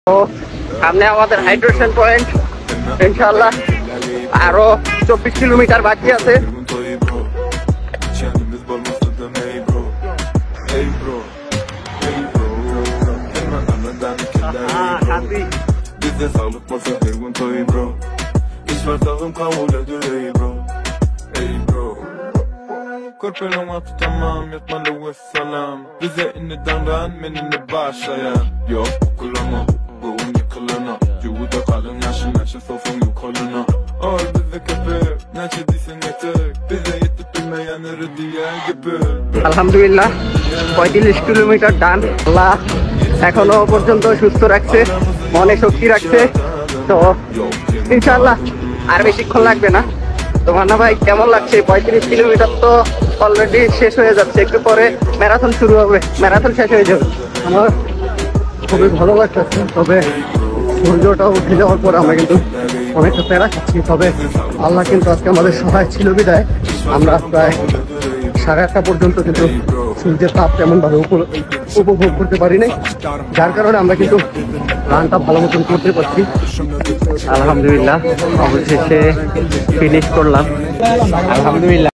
তো সামনে আমাদের হাইড্রেশন পয়েন্ট, ইনশাআল্লাহ আরো 24 কিলোমিটার বাকি আছে। Korpelom att tamam yatmalı vesselam Bize inneden menini başlayan Yok okulama bu yıkılana Yuvuda kalın yaşın yaşın sofum yukarına Al bize köpek neçe disen yetek Bize yetip bilmeyenleri diye gibi আলহামদুলিল্লাহ 35 kilometre ডান। আল্লাহ এখনো পর্যন্ত সুস্থ রাখছে, মনে শক্তি রাখছে। তো ইনশাআল্লাহ আর বেশিক্ষণ লাগবে না। তো মান্না ভাই কেমন লাগছে? 35 কিলোমিটার তো অলরেডি শেষ হয়ে যাচ্ছে, একটু পরে ম্যারাথন শুরু হবে, ম্যারাথন শেষ হয়ে যাবে। আমার খুবই ভালো লাগতেছে, তবে সূর্যটা উঠে যাওয়ার পর আমরা কিন্তু অনেকটা প্যারা খাচ্ছি। তবে আল্লাহ কিন্তু আজকে আমাদের সহায় ছিল বিদায় আমরা প্রায় 8:30 পর্যন্ত কিন্তু সূর্যের তাপ তেমন ভাবে উপভোগ করতে পারি নাই, যার কারণে আমরা কিন্তু রানটা ভালো মতন করতে পারছি। আলহামদুলিল্লাহ অবশেষে ফিনিশ করলাম, আলহামদুলিল্লাহ।